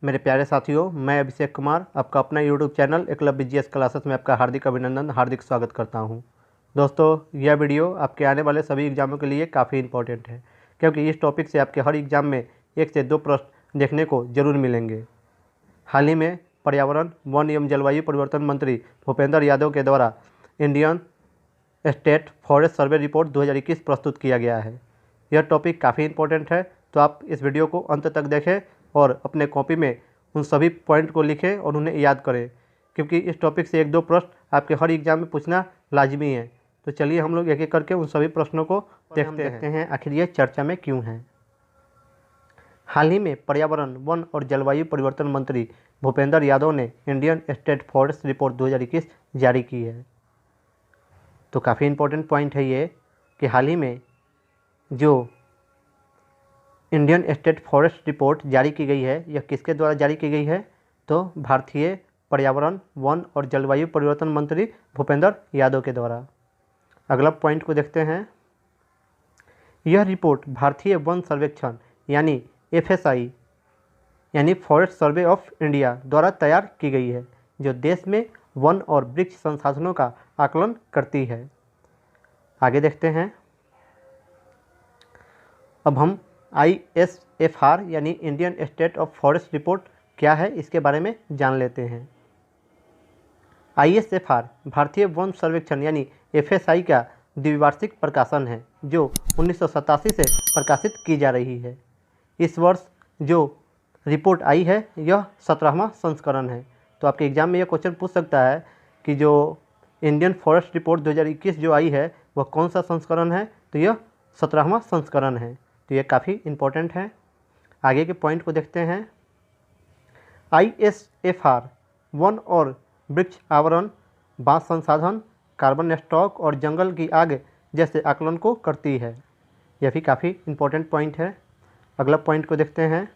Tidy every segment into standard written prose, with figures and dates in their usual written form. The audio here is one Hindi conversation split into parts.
मेरे प्यारे साथियों, मैं अभिषेक कुमार आपका अपना YouTube channel Eklavya GS classes में आपका हार्दिक अभिनंदन, हार्दिक स्वागत करता हूं। दोस्तों, यह वीडियो आपके आने वाले सभी एग्जामों के लिए काफ़ी इंपॉर्टेंट है, क्योंकि इस टॉपिक से आपके हर एग्जाम में 1 से 2 प्रश्न देखने को जरूर मिलेंगे। हाल ही में पर्यावरण, वन एवं जलवायु परिवर्तन मंत्री भूपेंद्र यादव के द्वारा Indian state forest survey report 2021 प्रस्तुत किया गया है। यह टॉपिक काफ़ी इंपॉर्टेंट है, तो आप इस वीडियो को अंत तक देखें और अपने कॉपी में उन सभी पॉइंट को लिखें और उन्हें याद करें, क्योंकि इस टॉपिक से 1-2 प्रश्न आपके हर एग्जाम में पूछना लाजमी है। तो चलिए हम लोग एक एक करके उन सभी प्रश्नों को देखते हैं आखिर ये चर्चा में क्यों है। हाल ही में पर्यावरण, वन और जलवायु परिवर्तन मंत्री भूपेंद्र यादव ने इंडियन स्टेट फॉरेस्ट रिपोर्ट 2021 जारी की है। तो काफ़ी इंपॉर्टेंट पॉइंट है ये कि हाल ही में जो इंडियन स्टेट फॉरेस्ट रिपोर्ट जारी की गई है, यह किसके द्वारा जारी की गई है? तो भारतीय पर्यावरण, वन और जलवायु परिवर्तन मंत्री भूपेंद्र यादव के द्वारा। अगला पॉइंट को देखते हैं। यह रिपोर्ट भारतीय वन सर्वेक्षण यानी FSI यानी फॉरेस्ट सर्वे ऑफ इंडिया द्वारा तैयार की गई है, जो देश में वन और वृक्ष संसाधनों का आकलन करती है। आगे देखते हैं। अब हम ISFR यानी Indian state of forest report क्या है, इसके बारे में जान लेते हैं। ISFR भारतीय वन सर्वेक्षण यानी FSI का द्विवार्षिक प्रकाशन है, जो 1987 से प्रकाशित की जा रही है। इस वर्ष जो रिपोर्ट आई है, यह 17वां संस्करण है। तो आपके एग्जाम में यह क्वेश्चन पूछ सकता है कि जो इंडियन फॉरेस्ट रिपोर्ट 2021 जो आई है, वह कौन सा संस्करण है? तो यह 17वां संस्करण है। तो ये काफ़ी इम्पोर्टेंट है। आगे के पॉइंट को देखते हैं। ISFR वन और वृक्ष आवरण, बांस संसाधन, कार्बन स्टॉक और जंगल की आग जैसे आकलन को करती है। यह भी काफ़ी इम्पोर्टेंट पॉइंट है। अगला पॉइंट को देखते हैं।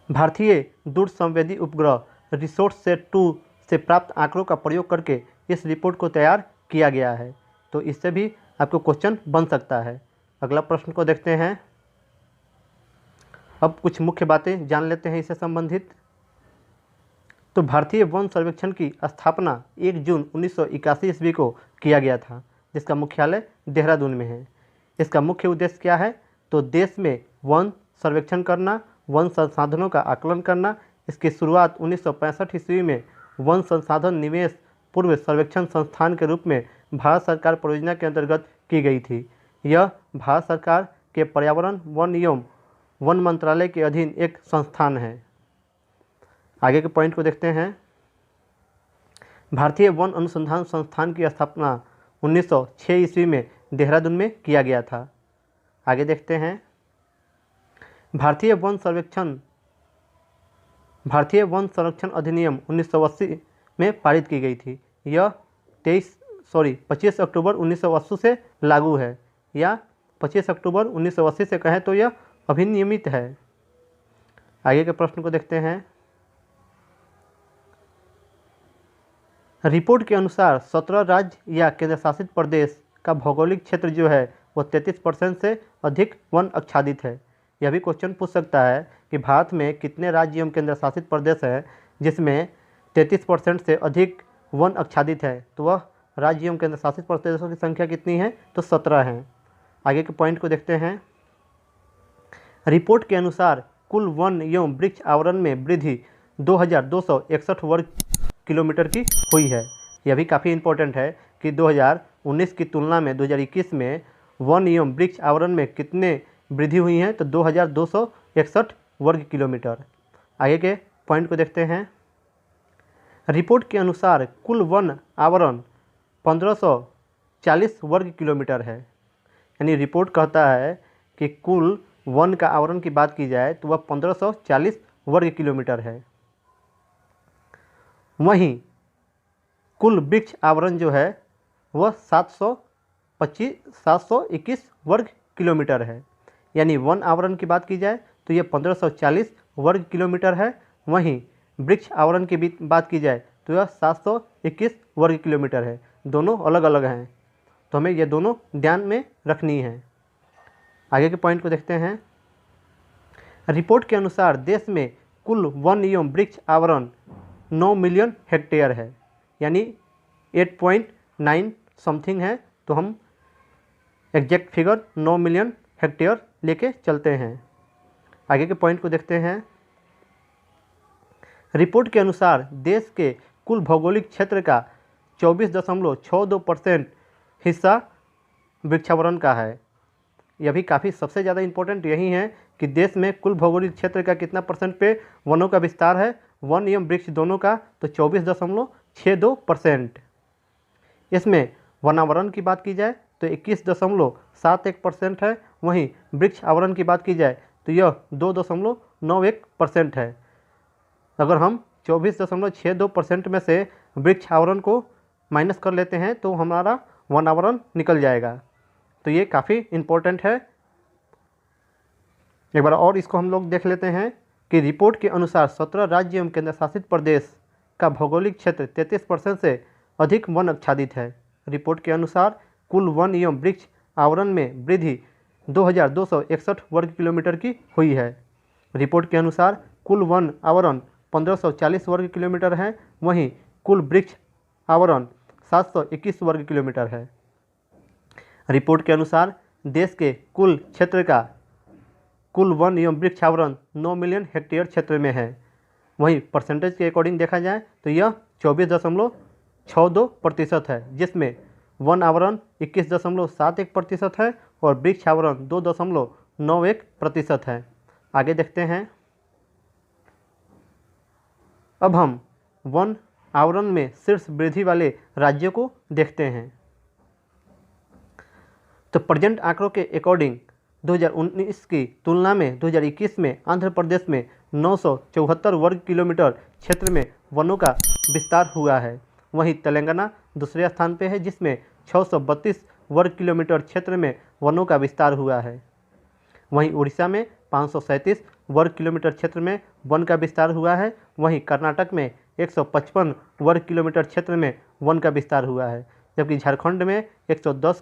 भारतीय दूर संवेदी उपग्रह रिसोर्स सेट 2 से प्राप्त आंकड़ों का प्रयोग करके इस रिपोर्ट को तैयार किया गया है। तो इससे भी आपको क्वेश्चन बन सकता है। अगला प्रश्न को देखते हैं। अब कुछ मुख्य बातें जान लेते हैं इससे संबंधित। तो भारतीय वन सर्वेक्षण की स्थापना 1 जून 1981 ईस्वी को किया गया था, जिसका मुख्यालय देहरादून में है। इसका मुख्य उद्देश्य क्या है? तो देश में वन सर्वेक्षण करना, वन संसाधनों का आकलन करना। इसकी शुरुआत 1965 ईस्वी में वन संसाधन निवेश पूर्व सर्वेक्षण संस्थान के रूप में भारत सरकार परियोजना के अंतर्गत की गई थी। यह भारत सरकार के पर्यावरण, वन एवं वन मंत्रालय के अधीन एक संस्थान है। आगे के पॉइंट को देखते हैं। भारतीय वन अनुसंधान संस्थान की स्थापना 1906 ईस्वी में देहरादून में किया गया था। आगे देखते हैं। भारतीय वन संरक्षण अधिनियम 1980 में पारित की गई थी। यह 25 अक्टूबर 1980 से लागू है, या 25 अक्टूबर 1980 से कहें तो यह अभिनियमित है। आगे के प्रश्न को देखते हैं। रिपोर्ट के अनुसार 17 राज्य या केंद्र शासित प्रदेश का भौगोलिक क्षेत्र जो है वो 33% से अधिक वन आच्छादित है। यह भी क्वेश्चन पूछ सकता है कि भारत में कितने राज्य एवं केंद्र शासित प्रदेश हैं जिसमें 33% से अधिक वन आच्छादित है। तो वह राज्य एवं केंद्र शासित प्रदेशों की संख्या कितनी है? तो 17 हैं। आगे के पॉइंट को देखते हैं। रिपोर्ट के अनुसार कुल वन एवं वृक्ष आवरण में वृद्धि 2261 वर्ग किलोमीटर की हुई है। यह भी काफ़ी इम्पोर्टेंट है कि 2019 की तुलना में 2021 में वन एवं वृक्ष आवरण में कितने वृद्धि हुई है? तो 2261 वर्ग किलोमीटर। आगे के पॉइंट को देखते हैं। रिपोर्ट के अनुसार कुल वन आवरण 1540 वर्ग किलोमीटर है। यानी रिपोर्ट कहता है कि कुल वन का आवरण की बात की जाए तो वह 1540 वर्ग किलोमीटर है। वहीं कुल वृक्ष आवरण जो है वह 721 वर्ग किलोमीटर है। यानी वन आवरण की बात की जाए तो यह 1540 वर्ग किलोमीटर है। वहीं वृक्ष आवरण की बात की जाए तो यह 721 वर्ग किलोमीटर है। दोनों अलग अलग हैं, तो हमें ये दोनों ध्यान में रखनी है। आगे के पॉइंट को देखते हैं। रिपोर्ट के अनुसार देश में कुल वन एवं वृक्ष आवरण 9 मिलियन हेक्टेयर है, यानी 8.9 समथिंग है, तो हम एग्जैक्ट फिगर 9 मिलियन हेक्टेयर लेके चलते हैं। आगे के पॉइंट को देखते हैं। रिपोर्ट के अनुसार देश के कुल भौगोलिक क्षेत्र का 24.62% हिस्सा वृक्षावरण का है। यह भी काफ़ी सबसे ज़्यादा इम्पोर्टेंट यही है कि देश में कुल भौगोलिक क्षेत्र का कितना परसेंट पे वनों का विस्तार है, वन एवं वृक्ष दोनों का, तो 24.62%। इसमें वनावरण की बात की जाए तो 21.71% है, वहीं वृक्ष आवरण की बात की जाए तो यह 2.91% है। अगर हम 24.62% में से वृक्ष आवरण को माइनस कर लेते हैं तो हमारा वनावरण निकल जाएगा, तो ये काफ़ी इम्पोर्टेंट है। एक बार और इसको हम लोग देख लेते हैं कि रिपोर्ट के अनुसार 17 राज्य एवं केंद्र शासित प्रदेश का भौगोलिक क्षेत्र 33% से अधिक वन आच्छादित है। रिपोर्ट के अनुसार कुल वन एवं वृक्ष आवरण में वृद्धि 2261 वर्ग किलोमीटर की हुई है। रिपोर्ट के अनुसार कुल वन आवरण 1540 वर्ग किलोमीटर है, वहीं कुल वृक्ष आवरण 721 वर्ग किलोमीटर है। रिपोर्ट के अनुसार देश के कुल क्षेत्र का कुल वन एवं वृक्ष आवरण 9 मिलियन हेक्टेयर क्षेत्र में है, वहीं परसेंटेज के अकॉर्डिंग देखा जाए तो यह 24.62% है, जिसमें वन आवरण 21.71% है और वृक्ष आवरण 2.91% है। आगे देखते हैं। अब हम वन आवरण में शीर्ष वृद्धि वाले राज्यों को देखते हैं। तो प्रेजेंट आंकड़ों के अकॉर्डिंग 2019 की तुलना में 2021 में आंध्र प्रदेश में 974 वर्ग किलोमीटर क्षेत्र में वनों का विस्तार हुआ है, वहीं तेलंगाना दूसरे स्थान पे है जिसमें 632 वर्ग किलोमीटर क्षेत्र में वनों का विस्तार हुआ है। वहीं उड़ीसा में 537 वर्ग किलोमीटर क्षेत्र में वन का विस्तार हुआ है, वहीं कर्नाटक में 155 वर्ग किलोमीटर क्षेत्र में वन का विस्तार हुआ है, जबकि झारखंड में 110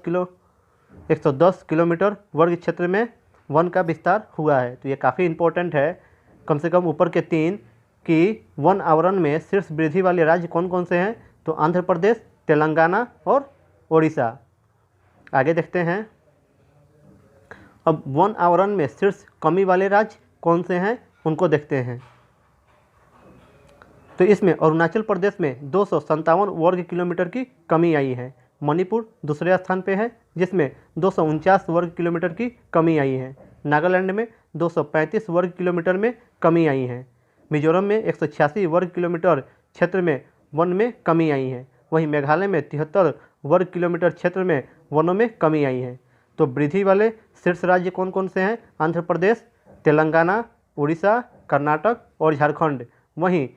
किलोमीटर वर्ग क्षेत्र में वन का विस्तार हुआ है। तो ये काफ़ी इम्पोर्टेंट है, कम से कम ऊपर के 3 कि वन आवरण में शीर्ष वृद्धि वाले राज्य कौन कौन से हैं, तो आंध्र प्रदेश, तेलंगाना और ओडिशा। आगे देखते हैं। अब वन आवरण में शीर्ष कमी वाले राज्य कौन से हैं उनको देखते हैं। तो इसमें अरुणाचल प्रदेश में 257 वर्ग किलोमीटर की कमी आई है, मणिपुर दूसरे स्थान पे है जिसमें 249 वर्ग किलोमीटर की कमी आई है, नागालैंड में 235 वर्ग किलोमीटर में कमी आई है, मिजोरम में 186 वर्ग किलोमीटर क्षेत्र में वन में कमी आई है, वहीं मेघालय में 73 वर्ग किलोमीटर क्षेत्र में वनों में कमी आई है। तो वृद्धि वाले शीर्ष राज्य कौन कौन से हैं? आंध्र प्रदेश, तेलंगाना, उड़ीसा, कर्नाटक और झारखंड। वहीं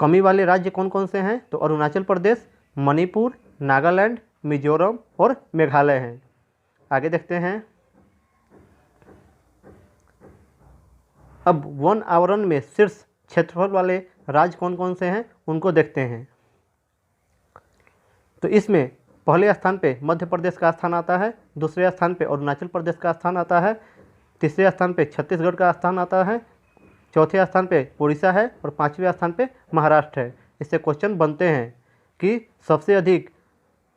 कमी वाले राज्य कौन कौन से हैं? तो अरुणाचल प्रदेश, मणिपुर, नागालैंड, मिजोरम और मेघालय हैं। आगे देखते हैं। अब वन आवरण में शीर्ष क्षेत्रफल वाले राज्य कौन कौन से हैं उनको देखते हैं। तो इसमें पहले स्थान पे मध्य प्रदेश का स्थान आता है, दूसरे स्थान पे अरुणाचल प्रदेश का स्थान आता है, तीसरे स्थान पे छत्तीसगढ़ का स्थान आता है, चौथे स्थान पे उड़ीसा है और पांचवें स्थान पे महाराष्ट्र है। इससे क्वेश्चन बनते हैं कि सबसे अधिक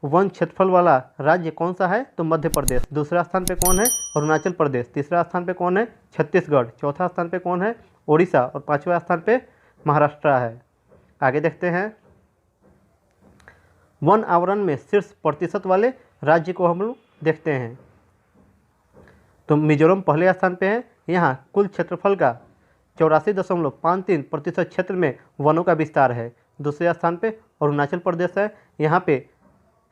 वन क्षेत्रफल वाला राज्य कौन सा है? तो मध्य प्रदेश। दूसरा स्थान पे कौन है? अरुणाचल प्रदेश। तीसरा स्थान पे कौन है? छत्तीसगढ़। चौथा स्थान पे कौन है? उड़ीसा और पांचवा स्थान पे महाराष्ट्र है। आगे देखते हैं। वन आवरण में शीर्ष प्रतिशत वाले राज्य को हम लोग देखते हैं। तो मिजोरम पहले स्थान पे है, यहाँ कुल क्षेत्रफल का 84.53% क्षेत्र में वनों का विस्तार है। दूसरे स्थान पे अरुणाचल प्रदेश है, यहाँ पे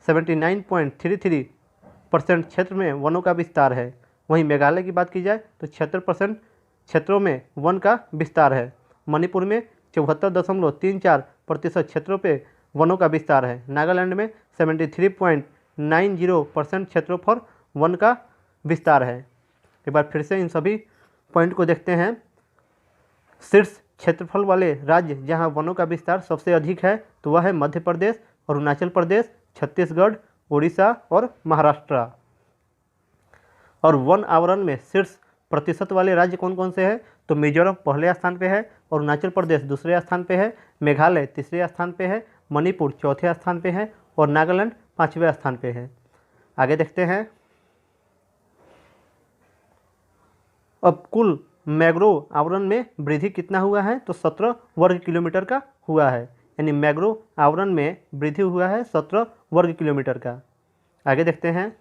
79.33% क्षेत्र में वनों का विस्तार है। वहीं मेघालय की बात की जाए तो 76% क्षेत्रों में वन का विस्तार है। मणिपुर में 74.34% क्षेत्रों पे वनों का विस्तार है। नागालैंड में 73.90% क्षेत्रों पर वन का विस्तार है। एक बार फिर से इन सभी पॉइंट को देखते हैं। शीर्ष क्षेत्रफल वाले राज्य जहां वनों का विस्तार सबसे अधिक है तो वह है मध्य प्रदेश, अरुणाचल प्रदेश, छत्तीसगढ़, उड़ीसा और महाराष्ट्र। और वन आवरण में शीर्ष प्रतिशत वाले राज्य कौन कौन से हैं? तो मिजोरम पहले स्थान पे है, अरुणाचल प्रदेश दूसरे स्थान पे है, मेघालय तीसरे स्थान पे है, मणिपुर चौथे स्थान पे है और नागालैंड 5वें स्थान पे है। आगे देखते हैं। अब कुल मैंग्रोव आवरण में वृद्धि कितना हुआ है, तो 17 वर्ग किलोमीटर का हुआ है, यानी मैंग्रोव आवरण में वृद्धि हुआ है 17 वर्ग किलोमीटर का। आगे देखते हैं।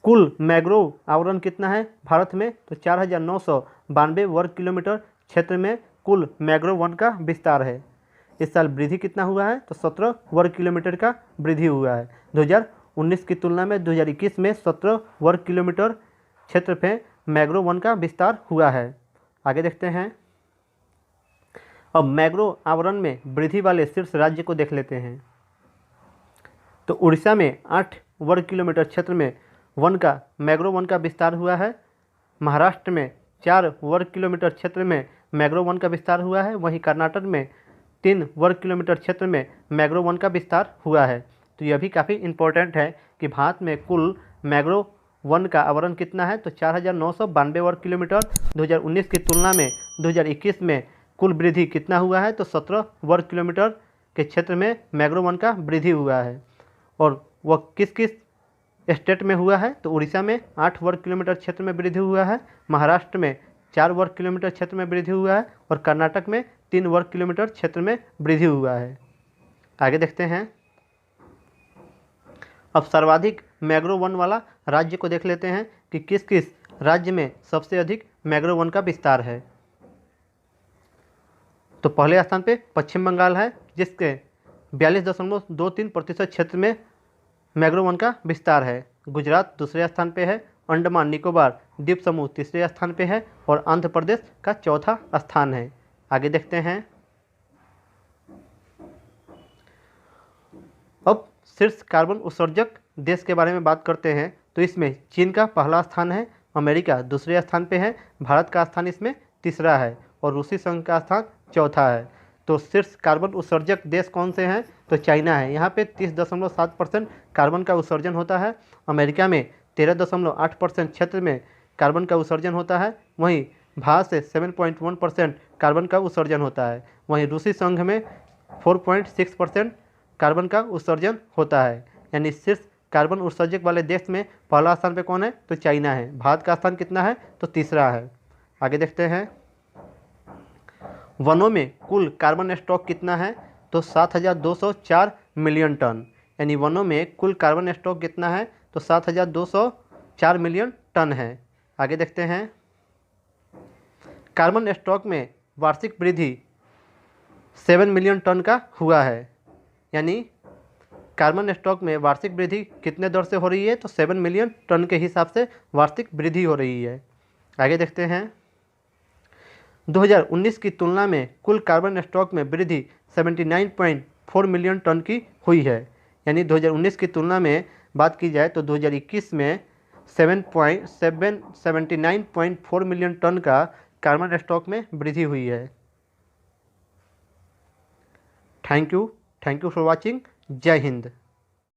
कुल मैंग्रोव आवरण कितना है भारत में, तो 4992 वर्ग किलोमीटर क्षेत्र में कुल मैंग्रोव वन का विस्तार है। इस साल वृद्धि कितना हुआ है, तो 17 वर्ग किलोमीटर का वृद्धि हुआ है। 2019 की तुलना में 2021 में 17 वर्ग किलोमीटर क्षेत्र पे मैंग्रोव वन का विस्तार हुआ है। आगे देखते हैं। अब मैंग्रोव आवरण में वृद्धि वाले शीर्ष राज्य को देख लेते हैं। तो उड़ीसा में 8 वर्ग किलोमीटर क्षेत्र में मैंग्रोव वन का विस्तार हुआ है। महाराष्ट्र में 4 वर्ग किलोमीटर क्षेत्र में मैंग्रोव वन का विस्तार हुआ है। वहीं कर्नाटक में 3 वर्ग किलोमीटर क्षेत्र में मैंग्रोव वन का विस्तार हुआ है। तो यह भी काफ़ी इम्पोर्टेंट है कि भारत में कुल मैंग्रोव वन का आवरण कितना है, तो 4992 वर्ग किलोमीटर। 2019 की तुलना में 2021 में कुल वृद्धि कितना हुआ है, तो 17 वर्ग किलोमीटर के क्षेत्र में मैंग्रोव वन का वृद्धि हुआ है। और वह किस किस स्टेट में हुआ है, तो उड़ीसा में 8 वर्ग किलोमीटर क्षेत्र में वृद्धि हुआ है, महाराष्ट्र में 4 वर्ग किलोमीटर क्षेत्र में वृद्धि हुआ है और कर्नाटक में 3 वर्ग किलोमीटर क्षेत्र में वृद्धि हुआ है। आगे देखते हैं। अब सर्वाधिक मैंग्रोव वन वाला राज्य को देख लेते हैं कि किस किस राज्य में सबसे अधिक मैंग्रोव वन का विस्तार है। तो पहले स्थान पे पश्चिम बंगाल है, जिसके 42.23% क्षेत्र में मैंग्रोव वन का विस्तार है। गुजरात दूसरे स्थान पे है, अंडमान निकोबार द्वीप समूह तीसरे स्थान पे है और आंध्र प्रदेश का चौथा स्थान है। आगे देखते हैं। अब शीर्ष कार्बन उत्सर्जक देश के बारे में बात करते हैं। तो इसमें चीन का पहला स्थान है, अमेरिका दूसरे स्थान पे है, भारत का स्थान इसमें तीसरा है और रूसी संघ का स्थान चौथा है। तो शीर्ष कार्बन उत्सर्जक देश कौन से हैं, तो चाइना है। यहाँ पे 30.7% कार्बन का उत्सर्जन होता है। अमेरिका में 13.8% क्षेत्र में कार्बन का उत्सर्जन होता है। वहीं भारत से 7.1% कार्बन का उत्सर्जन होता है। वहीं रूसी संघ में 4.6% कार्बन का उत्सर्जन होता है। यानी शीर्ष कार्बन उत्सर्जक वाले देश में पहला स्थान पे कौन है, तो चाइना है। भारत का स्थान कितना है, तो तीसरा है। आगे देखते हैं। वनों में कुल कार्बन स्टॉक कितना है, तो 7204 मिलियन टन। यानी वनों में कुल कार्बन स्टॉक कितना है, तो 7204 मिलियन टन है। आगे देखते हैं। कार्बन स्टॉक में वार्षिक वृद्धि 7 मिलियन टन का हुआ है। यानी कार्बन स्टॉक में वार्षिक वृद्धि कितने दर से हो रही है, तो 7 मिलियन टन के हिसाब से वार्षिक वृद्धि हो रही है। आगे देखते हैं। 2019 की तुलना में कुल कार्बन स्टॉक में वृद्धि 79.4 मिलियन टन की हुई है। यानी 2019 की तुलना में बात की जाए तो 2021 में 79.4 मिलियन टन का कार्बन स्टॉक में वृद्धि हुई है। Thank you for watching. जय हिंद।